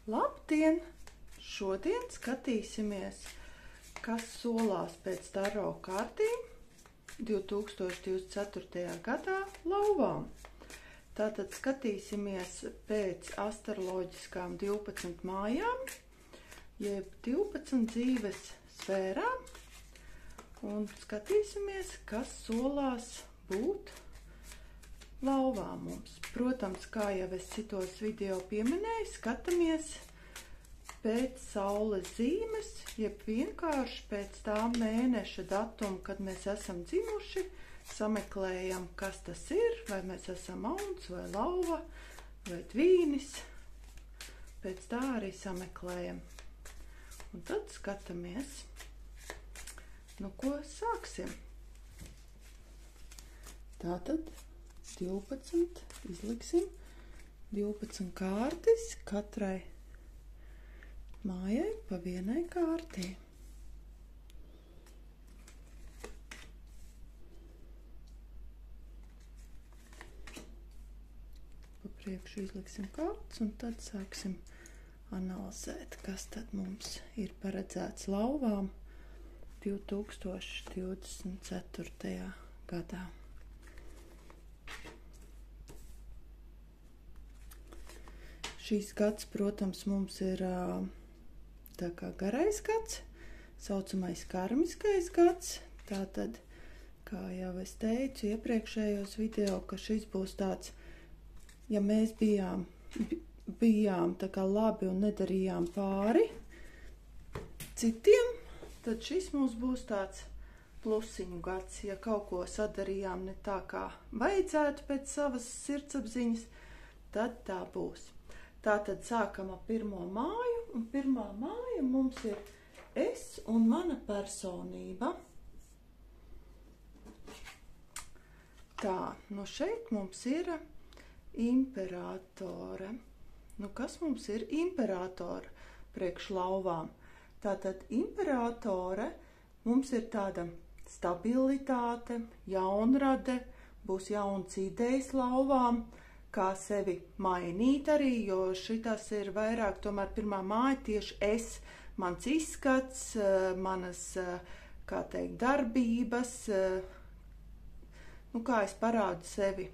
Labdien! Šodien skatīsimies, kas solās pēc taro kārtīm 2024. gadā lauvām. Tātad skatīsimies pēc astroloģiskām 12 mājām, jeb 12 dzīves sfērām, un skatīsimies, kas solās būt lauvām mums. Protams, kā jau es citos video pieminēju, skatāmies pēc saules zīmes, jeb vienkārši pēc tā mēneša datuma, kad mēs esam dzimuši, sameklējam, kas tas ir, vai mēs esam auns, vai lauva, vai tvīnis. Pēc tā arī sameklējam. Un tad skatāmies, nu ko sāksim. Tātad 12, izliksim 12 kārtis, katrai mājai pa vienai kārtī. Pa priekšu izliksim kārtas un tad sāksim analizēt, kas tad mums ir paredzēts lauvām 2024. gadā. Šīs gads, protams, mums ir tā kā garais gads, saucamais karmiskais gads. Tātad, kā jau es teicu iepriekšējos video, ka šis būs tāds, ja mēs bijām tā kā labi un nedarījām pāri citiem, tad šis mums būs tāds plusiņu gads. Ja kaut ko sadarījām ne tā, kā vajadzētu pēc savas sirdsapziņas, tad tā būs. Tātad sākam ar pirmo māju, un pirmā māja mums ir es un mana personība. Tā, nu šeit mums ir imperatore. Nu kas mums ir imperatore priekš lauvām? Tātad imperatore mums ir tāda stabilitāte, jaunrade, būs jauns idejas lauvām, kā sevi mainīt arī, jo šitas ir vairāk tomēr pirmā māja tieši es, mans izskats, manas, kā teikt, darbības, nu kā es parādu sevi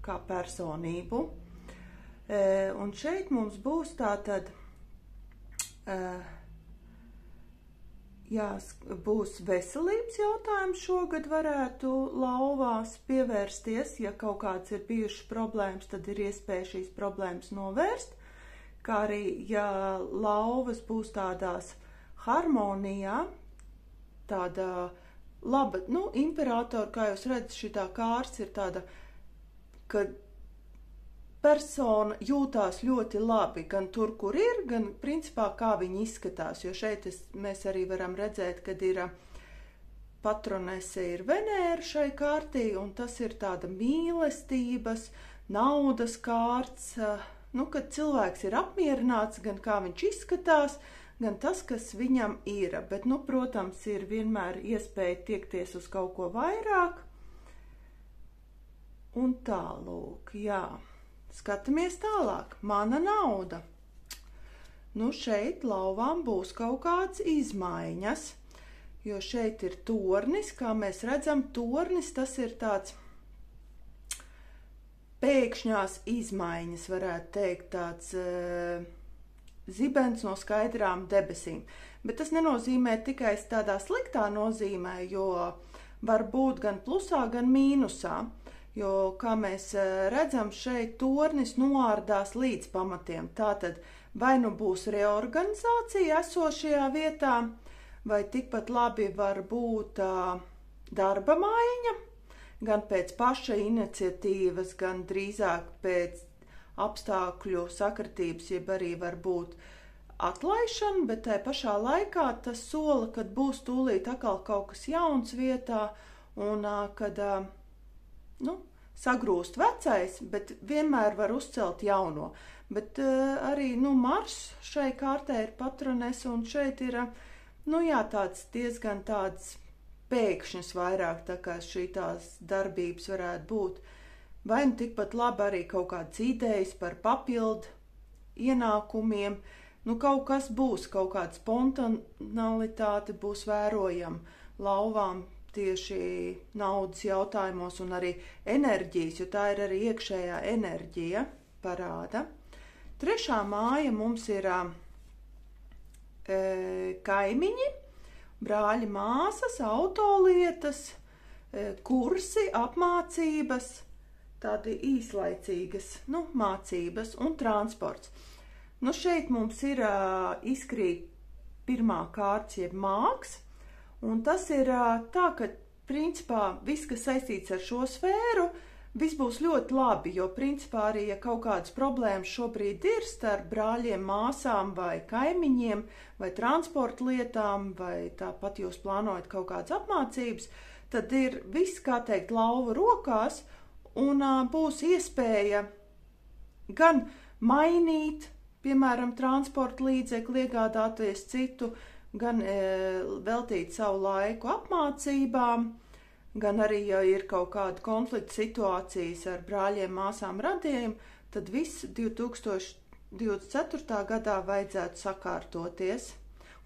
kā personību. Un šeit mums būs tātad, būs veselības jautājums šogad varētu lauvās pievērsties. Ja kaut kāds ir bijušas problēmas, tad ir iespēja šīs problēmas novērst. Kā arī, ja lauvas būs tādās harmonijā, tāda laba, nu, imperatora, kā jūs redzat, šitā kārts ir tāda, ka persona jūtās ļoti labi, gan tur, kur ir, gan principā kā viņi izskatās, jo šeit mēs arī varam redzēt, kad ir patronese ir Venēra šai kārtī, un tas ir tāda mīlestības, naudas kārts, nu, kad cilvēks ir apmierināts, gan kā viņš izskatās, gan tas, kas viņam ir, bet, nu, protams, ir vienmēr iespēja tiekties uz kaut ko vairāk, un tālūk, jā. Skatāmies tālāk. Mana nauda. Nu, šeit lauvām būs kaut kāds izmaiņas, jo šeit ir tornis, kā mēs redzam, tornis tas ir tāds pēkšņās izmaiņas, varētu teikt, tāds zibens no skaidrām debesīm. Bet tas nenozīmē tikai tādā sliktā nozīmē, jo var būt gan plusā, gan mīnusā. Jo, kā mēs redzam, šeit tornis noārdās līdz pamatiem. Tātad vai nu būs reorganizācija esošajā vietā, vai tikpat labi var būt darba maiņa, gan pēc paša iniciatīvas, gan drīzāk pēc apstākļu sakritības, jeb arī var būt atlaišana, bet tai pašā laikā tas sola, kad būs tūlīt atkal kaut kas jauns vietā, un kad nu, sagrūst vecais, bet vienmēr var uzcelt jauno. Bet arī, nu, Mars šai kārtē ir patronese, un šeit ir, nu, jā, tāds diezgan tāds pēkšņas vairāk, tā kā šitās darbības varētu būt. Vai nu tikpat labi arī kaut kādas idejas par papildu ienākumiem. Nu, kaut kas būs, kaut kāda spontanalitāte būs vērojama lauvām tieši naudas jautājumos un arī enerģijas, jo tā ir arī iekšējā enerģija parāda. Trešā māja mums ir kaimiņi, brāļi, māsas, autolietas, kursi, apmācības, tādi īslaicīgas, mācības un transports. Šeit mums ir izkrīt pirmā kārts, jeb māks, un tas ir tā, ka principā viss, kas saistīts ar šo sfēru, viss būs ļoti labi, jo principā arī, ja kaut kādas problēmas šobrīd ir starp brāļiem, māsām vai kaimiņiem, vai transporta lietām, vai tāpat jūs plānojat kaut kādas apmācības, tad ir viss, kā teikt, lauva rokās, un būs iespēja gan mainīt, piemēram, transporta līdzekli, iegādāties citu, gan veltīt savu laiku apmācībām, gan arī, ja ir kaut kāda konflikta situācijas ar brāļiem, māsām, radiem, tad viss 2024. gadā vajadzētu sakārtoties.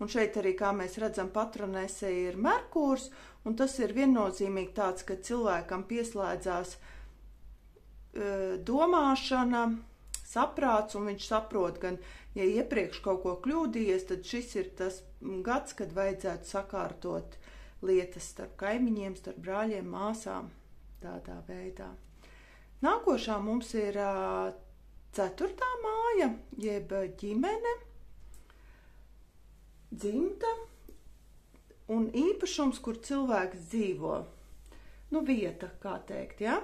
Un šeit arī, kā mēs redzam, patronese ir Merkūrs, un tas ir viennozīmīgi tāds, ka cilvēkam pieslēdzās domāšana, saprāts, un viņš saprot, gan, ja iepriekš kaut ko kļūdījies, tad šis ir tas gads, kad vajadzētu sakārtot lietas starp kaimiņiem, starp brāļiem, māsām, tādā veidā. Nākošā mums ir 4. māja, jeb ģimene, dzimta un īpašums, kur cilvēks dzīvo. Vieta, kā teikt, ja?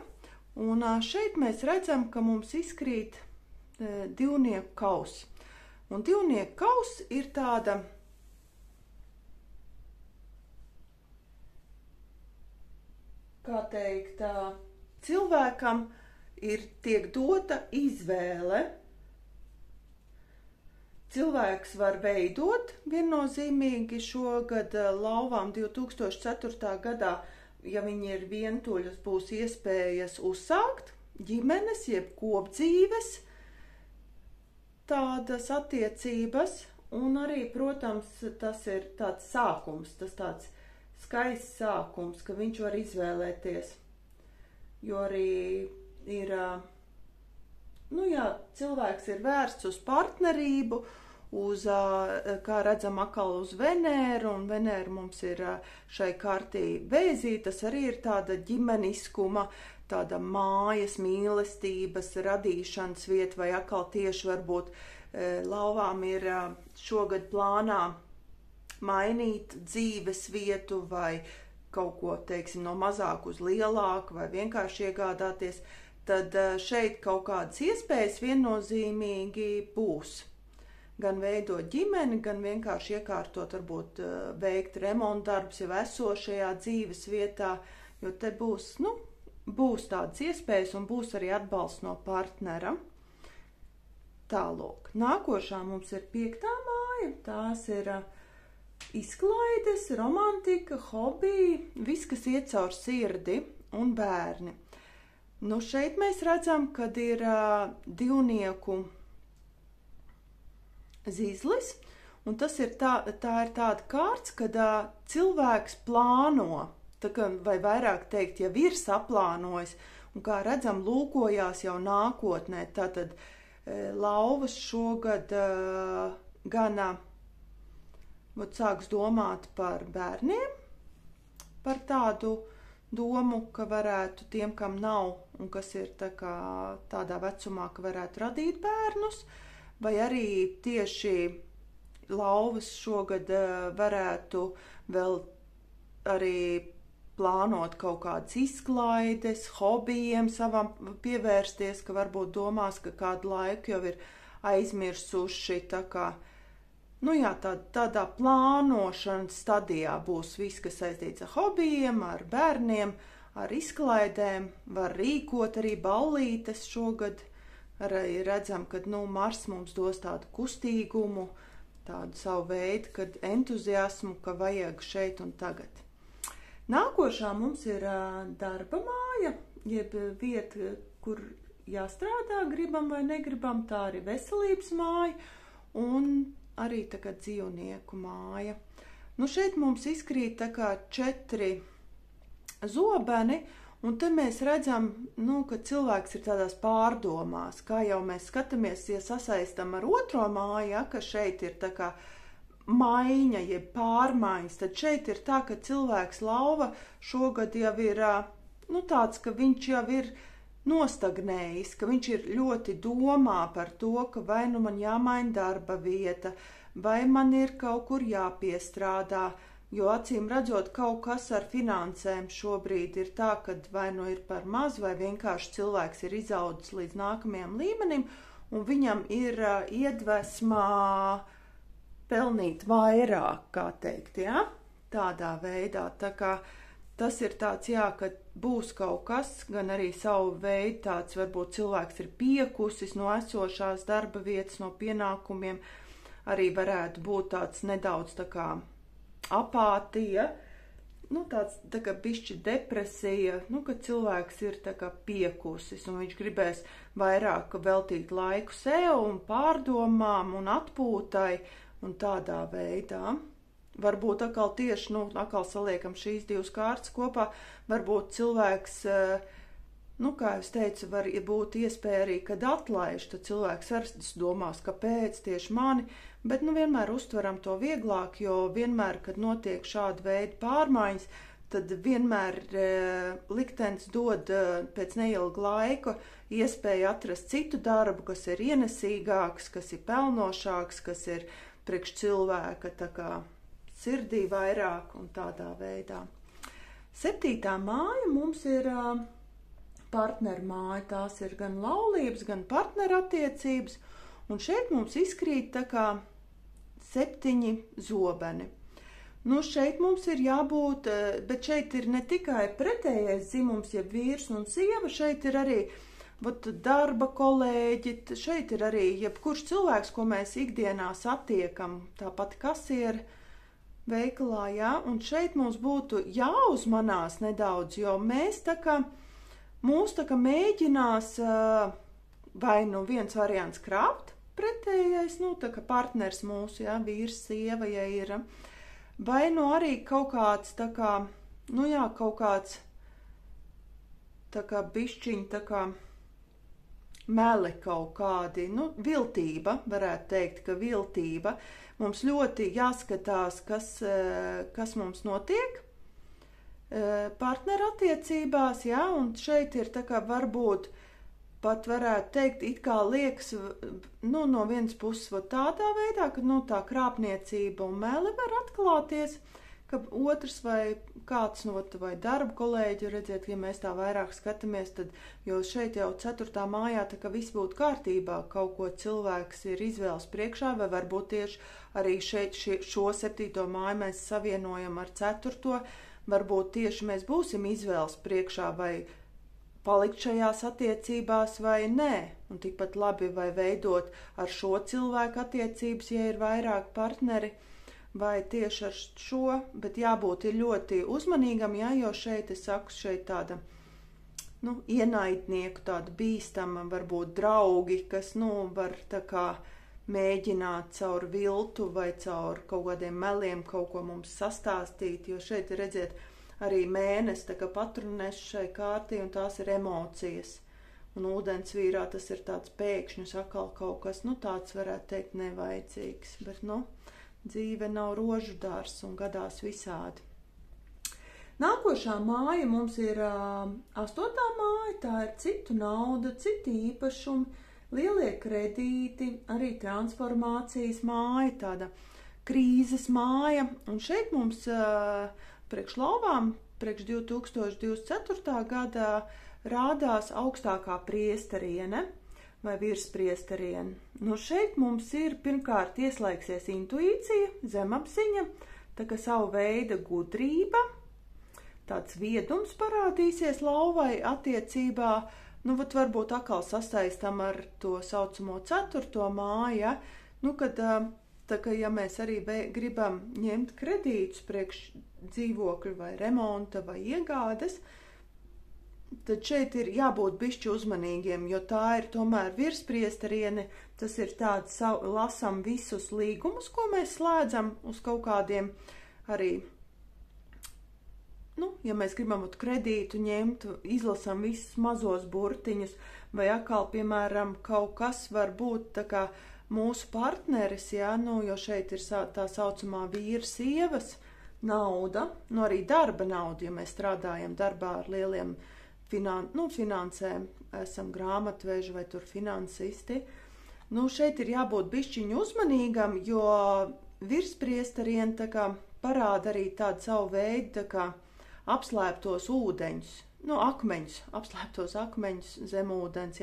Un šeit mēs redzam, ka mums izkrīt divnieku kauss. Un divnieku kauss ir tāda kā teikt, cilvēkam tiek dota izvēle. Cilvēks var veidot viennozīmīgi šogad lauvām 2004. gadā, ja viņi ir vientuļas, būs iespējas uzsākt ģimenes, jeb kopdzīves, tādas attiecības, un arī, protams, tas ir tāds sākums, tas tāds skaists sākums, ka viņš var izvēlēties, jo arī ir, cilvēks ir vērsts uz partnerību, uz, kā redzam, atkal uz Venēru, un Venēra mums ir šai kārtī Vēzī, tas arī ir tāda ģimeniskuma, tāda mājas, mīlestības, radīšanas vieta, vai atkal tieši varbūt lauvām ir šogad plānā mainīt dzīves vietu vai kaut ko, teiksim, no mazāk uz lielāku vai vienkārši iegādāties, tad šeit kaut kādas iespējas viennozīmīgi būs. Gan veidot ģimeni, gan vienkārši iekārtot, varbūt veikt remontdarbus jau esošajā dzīves vietā, jo te būs, būs tādas iespējas un būs arī atbalsts no partnera. Tālūk. Nākošā mums ir 5. māja, tās ir izklaides, romantika, hobiji, viss, kas iet caur sirdi un bērni. Šeit mēs redzam, kad ir divnieku zizlis, un tas ir tā ir tāda kārts, kad cilvēks plāno, vai vairāk teikt, jau ir saplānojis, un kā redzam, lūkojās jau nākotnē, tātad lauvas šogad gan sāks domāt par bērniem, par tādu domu, ka varētu tiem, kam nav, un kas ir tādā vecumā, ka varētu radīt bērnus, vai arī tieši lauvas šogad varētu vēl arī plānot kaut kādas izklaides, hobijiem savam pievērsties, ka varbūt domās, ka kādu laiku jau ir aizmirsuši, tādā plānošanas stadijā būs viss, kas saistīts ar hobijiem, ar bērniem, ar izklaidēm, var rīkot arī ballītes šogad. Arī redzam, ka Mars mums dos tādu kustīgumu, tādu savu veidu, kad entuziasmu, ka vajag šeit un tagad. Nākošā mums ir darba māja, jeb vieta, kur jāstrādā, gribam vai negribam, tā arī veselības māja un arī tā kā dzīvnieku māja. Nu, šeit mums izkrīt tā kā 4 zobeni, un te mēs redzam, nu, ka cilvēks ir tādās pārdomās, kā jau mēs skatāmies, ja sasaistam ar otro māju, ja, ka šeit ir tā kā maiņa, jeb pārmaiņas, tad šeit ir tā, ka cilvēks lauva šogad jau ir, nu, tāds, ka viņš jau ir nostagnējis, ka viņš ir ļoti domā par to, ka vai nu man jāmaina darba vieta, vai man ir kaut kur jāpiestrādā, jo acīm redzot kaut kas ar finansēm šobrīd ir tā, ka vai nu ir par maz, vai vienkārši cilvēks ir izaudzis līdz nākamajam līmenim, un viņam ir iedvesmā pelnīt vairāk, kā teikt, ja? Tādā veidā. Tā kā tas ir tāds, jā, ka būs kaut kas, gan arī savu veidu tāds, varbūt cilvēks ir piekusis no esošās darba vietas, no pienākumiem, arī varētu būt tāds nedaudz tā kā apātija, nu tāds tā kā bišķi depresija, nu, ka cilvēks ir tā kā piekusis un viņš gribēs vairāk veltīt laiku sev un pārdomām un atpūtai un tādā veidā. Varbūt atkal tieši, nu, atkal saliekam šīs 2 kārtas kopā, varbūt cilvēks, nu, kā es teicu, var būt iespēja arī, kad atlaiž, tad cilvēks arī domās, kāpēc tieši mani, bet, nu, vienmēr uztveram to vieglāk, jo vienmēr, kad notiek šāda veida pārmaiņas, tad vienmēr liktenis dod pēc neilga laika iespēju atrast citu darbu, kas ir ienesīgāks, kas ir pelnošāks, kas ir priekš cilvēka tā kā sirdī vairāk un tādā veidā. 7. māja mums ir partneru māja, tās ir gan laulības, gan partneru attiecības, un šeit mums izkrīt tā kā 7 zobeni. Nu, šeit mums ir jābūt, bet šeit ir ne tikai pretējais dzimums, ja vīrs un sieva, šeit ir arī darba kolēģi, šeit ir arī jebkurš cilvēks, ko mēs ikdienā satiekam, tāpat kasieri veikalā, jā, un šeit mums būtu jāuzmanās nedaudz, jo mēs tā kā mēģinās vai nu viens variants krāpt, pretējais, nu, tā kā partners mūsu, jā, vīrs, sieva, ja ir, vai nu arī kaut kāds, tā kā, nu jā, kaut kāds, tā kā bišķiņ, tā kā meli kaut kādi, nu, viltība, varētu teikt, ka viltība. Mums ļoti jāskatās, kas mums notiek partneru attiecībās, jā, un šeit ir tā kā varbūt pat varētu teikt, it kā liekas, nu, no vienas puses tādā veidā, ka, nu, tā krāpniecība un meli var atklāties, ka otrs vai kāds no vai darba kolēģi, redziet, ja mēs tā vairāk skatāmies, tad, jo šeit jau 4. mājā, tā kā viss būtu kārtībā, kaut ko cilvēks ir izvēles priekšā, vai varbūt tieši arī šeit šo 7. māju mēs savienojam ar 4. Varbūt tieši mēs būsim izvēles priekšā, vai palikt šajās attiecībās vai nē, un tikpat labi vai veidot ar šo cilvēku attiecības, ja ir vairāk partneri, vai tieši ar šo, bet jābūt ir ļoti uzmanīgam, jā, jo šeit, es saku, šeit tāda, nu, ienaidnieku, tāda bīstama, varbūt draugi, kas, nu, var tā kā mēģināt caur viltu vai caur kaut kādiem meliem kaut ko mums sastāstīt, jo šeit, redziet, arī mēnesis tā kā patronēs šai kārtī, un tās ir emocijas. Un ūdens vīrā tas ir tāds pēkšņus atkal kaut kas, nu, tāds varētu teikt nevajadzīgs, bet, nu, dzīve nav rožu dārs un gadās visādi. Nākošā māja mums ir 8. māja, tā ir citu nauda, citi īpašumi, lielie kredīti, arī transformācijas māja, tāda krīzes māja, un šeit mums priekš lauvām, priekš 2024. gadā rādās augstākā priesteriene vai virspriesteriene. Nu, šeit mums ir pirmkārt ieslēgsies intuīcija, zemapziņa, tā kā savu veidu gudrība, tāds viedums parādīsies lauvai attiecībā, nu, varbūt atkal sasaistam ar to saucamo 4. māju, ja? Nu, kad tā kā, ja mēs arī gribam ņemt kredītus priekš dzīvokļu vai remonta vai iegādes, tad šeit ir jābūt bišķi uzmanīgiem, jo tā ir tomēr virspriestariene, tas ir tāds, lasam visus līgumus, ko mēs slēdzam uz kaut kādiem arī, ja mēs gribam kredītu ņemt, izlasam visus mazos burtiņus, vai atkal, piemēram, kaut kas var būt tā kā mūsu partneris, jo šeit ir tā saucamā vīra sievas nauda, arī darba nauda, ja mēs strādājam darbā ar lieliem finansēm, esam grāmatveži vai tur finansisti. Šeit ir jābūt bišķiņu uzmanīgam, jo virspriestarien tā kā parāda arī tādu savu veidu, tā kā apslēptos ūdeņus, akmeņus, apslēptos akmeņus zem ūdens,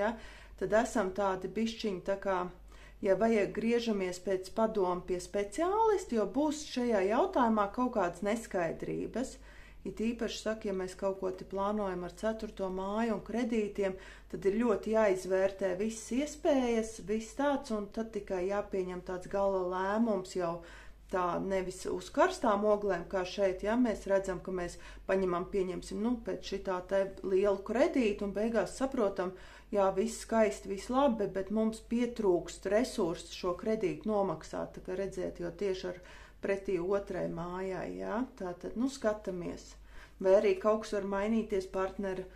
tad esam tādi bišķiņi, tā kā, ja vajag griežamies pēc padomu pie speciālisti, jo būs šajā jautājumā kaut kādas neskaidrības. It īpaši saka, ja mēs kaut ko plānojam ar 4. māju un kredītiem, tad ir ļoti jāizvērtē visas iespējas, viss tāds, un tad tikai jāpieņem tāds gala lēmums jau tā nevis uz karstām oglēm, kā šeit, mēs redzam, ka mēs pieņemsim, pēc šitā te lielu kredītu un beigās saprotam, viss skaisti, viss labi, bet mums pietrūkst resursi šo kredītu nomaksāt, tā kā redziet, jo tieši ar pretī 2. mājai, tātad, skatāmies. Vai arī kaut kas var mainīties partnera,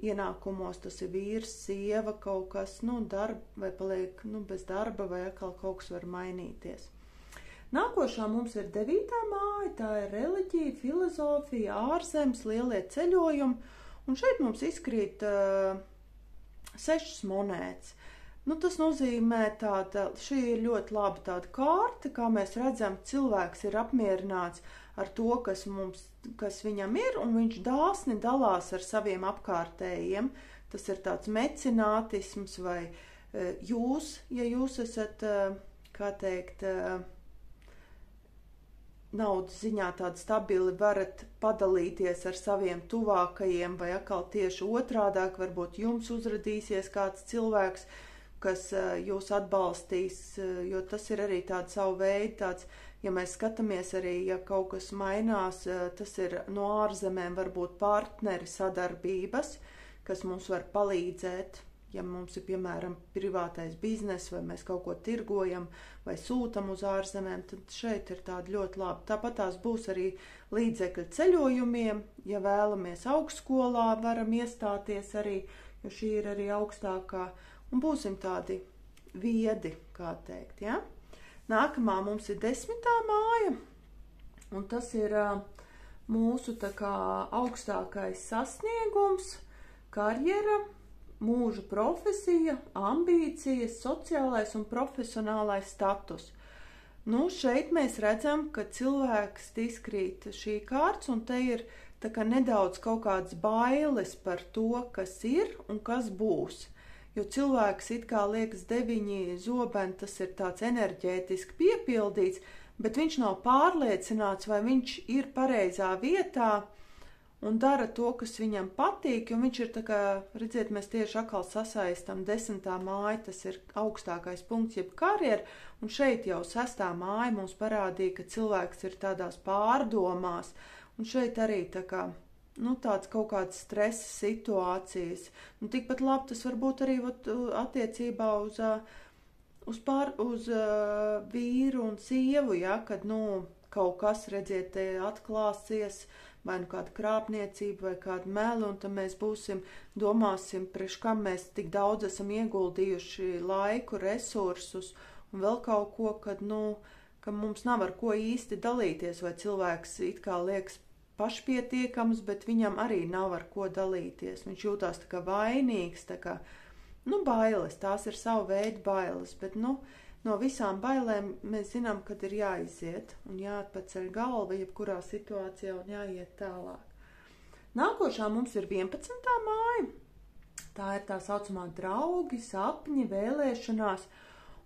ienākumos, tas ir vīrs, sieva, kaut kas, darba, vai paliek, bez darba, vai atkal kaut kas var mainīties. Nākošā mums ir 9. māja, tā ir reliģija, filozofija, ārzemes, lielie ceļojumi, un šeit mums izkrīt 6 monētas. Tas nozīmē šī ir ļoti laba tāda kārta, kā mēs redzam, cilvēks ir apmierināts ar to, kas viņam ir, un viņš dāsni dalās ar saviem apkārtējiem. Tas ir tāds mecenātisms, vai jūs, ja jūs esat, kā teikt, naudas ziņā tādi stabili, varat padalīties ar saviem tuvākajiem, vai atkal tieši otrādāk, varbūt jums uzradīsies kāds cilvēks, kas jūs atbalstīs, jo tas ir arī tāds savu veidu, tāds, ja mēs skatāmies arī, ja kaut kas mainās, tas ir no ārzemēm varbūt partneri sadarbības, kas mums var palīdzēt, ja mums ir, piemēram, privātais biznes, vai mēs kaut ko tirgojam, vai sūtam uz ārzemēm, tad šeit ir tāda ļoti laba. Tāpat tās būs arī līdzekļi ceļojumiem, ja vēlamies augstskolā, varam iestāties arī, jo šī ir arī augstākā, un būsim tādi viedi, kā teikt, Nākamā mums ir 10. māja, un tas ir mūsu tā kā augstākais sasniegums, karjera, mūža profesija, ambīcijas, sociālais un profesionālais status. Šeit mēs redzam, ka cilvēks izkrīt šī kārts, un te ir tā kā nedaudz kaut kādas bailes par to, kas ir un kas būs. Jo cilvēks it kā liekas 9 zobeni, tas ir tāds enerģētiski piepildīts, bet viņš nav pārliecināts, vai viņš ir pareizā vietā un dara to, kas viņam patīk, jo viņš ir tā kā, redziet, mēs tieši atkal sasaistam 10. māja, tas ir augstākais punkts, jeb karjera, un šeit jau 6. māja mums parādīja, ka cilvēks ir tādās pārdomās, un šeit arī tā kā, tāds kaut kāds stresa situācijas. Tikpat labi tas var būt arī attiecībā uz vīru un sievu, kad, kaut kas, redziet, atklāsies, vai kāda krāpniecība, vai kāda meli, un tad mēs domāsim, priekš kam mēs tik daudz esam ieguldījuši laiku, resursus, un vēl kaut ko, ka mums nav ar ko īsti dalīties, vai cilvēks it kā liekas pašpietiekams, bet viņam arī nav ar ko dalīties. Viņš jūtās tā kā vainīgs, tā kā, bailes, tās ir savu veidu bailes, bet, no visām bailēm mēs zinām, kad ir jāiziet un jāatpaceļ galva jebkurā situācijā un jāiet tālāk. Nākošā mums ir 11. māja. Tā ir tā saucamā draugi, sapņi, vēlēšanās.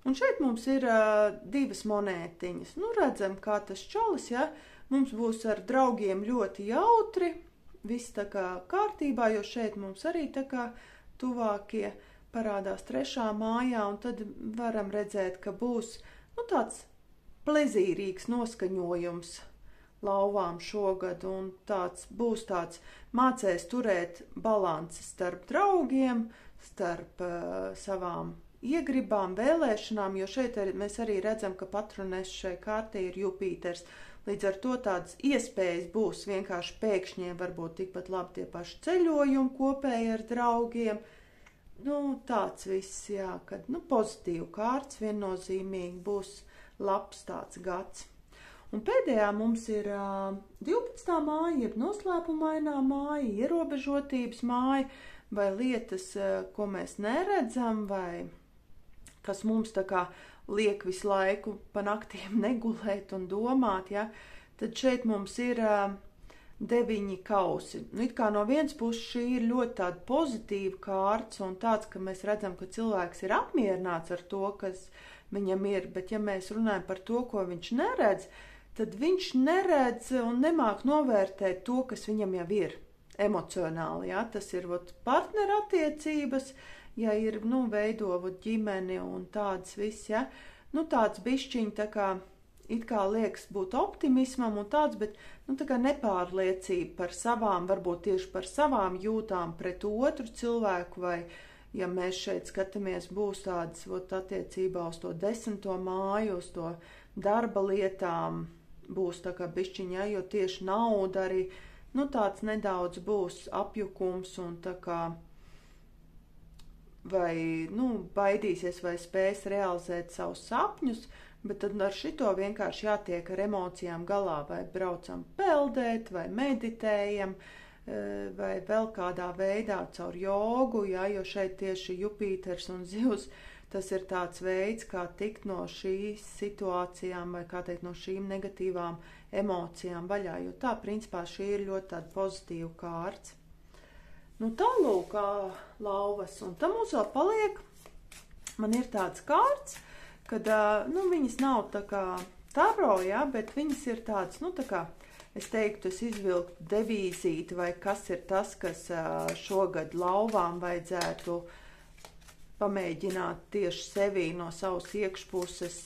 Un šeit mums ir 2 monētiņas. Redzam, kā tas čalis, mums būs ar draugiem ļoti jautri, viss tā kā kārtībā, jo šeit mums arī tā kā tuvākie parādās 3. mājā, un tad varam redzēt, ka būs tāds plezīrīgs noskaņojums lauvām šogad, un būs tāds mācēs turēt balanci starp draugiem, starp savām iegribām, vēlēšanām, jo šeit mēs arī redzam, ka patrones šai kārtī ir Jupīters. Līdz ar to tādas iespējas būs vienkārši pēkšņiem, varbūt tikpat labi tie paši ceļojumi kopēji ar draugiem. Tāds viss, jā, kad pozitīvu kārts viennozīmīgi būs labs tāds gads. Un pēdējā mums ir 12. māja, jeb noslēpumainā māja, ierobežotības māja, vai lietas, ko mēs neredzam, vai kas mums tā kā liek visu laiku pa naktīm negulēt un domāt, ja? Tad šeit mums ir 9 kausi. It kā no vienas puses šī ir ļoti tāda pozitīva kārts un tāds, ka mēs redzam, ka cilvēks ir apmierināts ar to, kas viņam ir, bet ja mēs runājam par to, ko viņš neredz, tad viņš neredz un nemāk novērtēt to, kas viņam jau ir emocionāli, ja? Tas ir partnerattiecības, ja ir, veido ģimeni un tāds viss, ja, tāds bišķiņ tā kā, it kā liekas būt optimismam un tāds, bet, tā kā nepārliecība par savām, varbūt tieši par savām jūtām pret otru cilvēku, vai, ja mēs šeit skatāmies, būs tādas, attiecībā uz to 10. māju, uz to darba lietām, būs tā kā bišķiņ, ja, jo tieši nauda arī, tāds nedaudz būs apjukums un tā kā, vai, baidīsies vai spēs realizēt savus sapņus, bet tad ar šito vienkārši jātiek ar emocijām galā, vai braucam peldēt, vai meditējam, vai vēl kādā veidā caur jogu, ja, jo šeit tieši Jupīters un Zivs, tas ir tāds veids, kā tikt no šīs situācijām, vai kā teikt, no šīm negatīvām emocijām vaļā, jo tā, principā, šī ir ļoti tāda pozitīva kārts. Tālūk, lauvas, un tam mums vēl paliek, man ir tāds kārts, kad, viņas nav tā kā taro, ja, bet viņas ir tāds, tā kā, es teiktu, es izvilktu devīzīti, vai kas ir tas, kas šogad lauvām vajadzētu pamēģināt tieši sevī no savas iekšpuses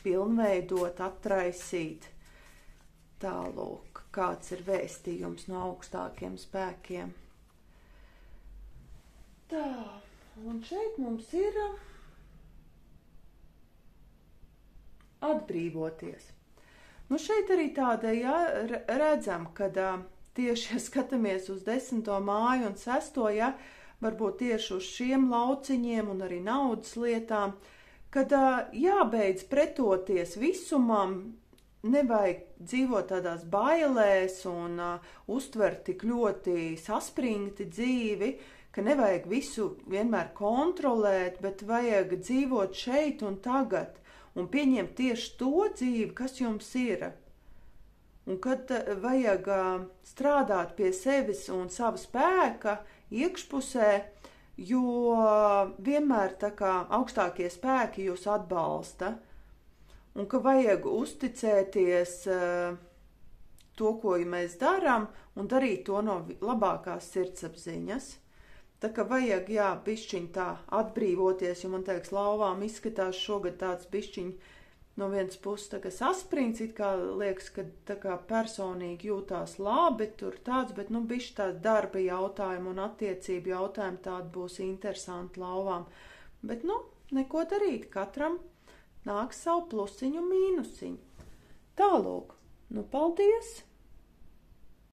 pilnveidot, atraisīt. Tālūk, kāds ir vēstījums no augstākiem spēkiem. Tā, un šeit mums ir atbrīvoties. Šeit arī tāda, ja redzam, kad tieši, ja skatāmies uz 10. māju un 6. ja, varbūt tieši uz šiem lauciņiem un arī naudas lietām, kad jābeidz pretoties visumam, nevajag dzīvot tādās bailēs un uztvert tik ļoti saspringti dzīvi, ka nevajag visu vienmēr kontrolēt, bet vajag dzīvot šeit un tagad un pieņemt tieši to dzīvi, kas jums ir. Un kad vajag strādāt pie sevis un sava spēka iekšpusē, jo vienmēr tā kā augstākie spēki jūs atbalsta. Un ka vajag uzticēties to, ko mēs darām, un darīt to no labākās sirdsapziņas. Tā kā vajag, jā, bišķiņ tā atbrīvoties, jo man teiks, lauvām izskatās šogad tāds bišķiņ no vienas puses tā kā saspringts, it kā liekas, ka tā kā personīgi jūtās labi, tur tāds, bet, bišķi tāds darba jautājumi un attiecību jautājumi tādi būs interesanti lauvām. Bet, neko darīt, katram nāks savu plusiņu mīnusiņu. Tālūk, paldies!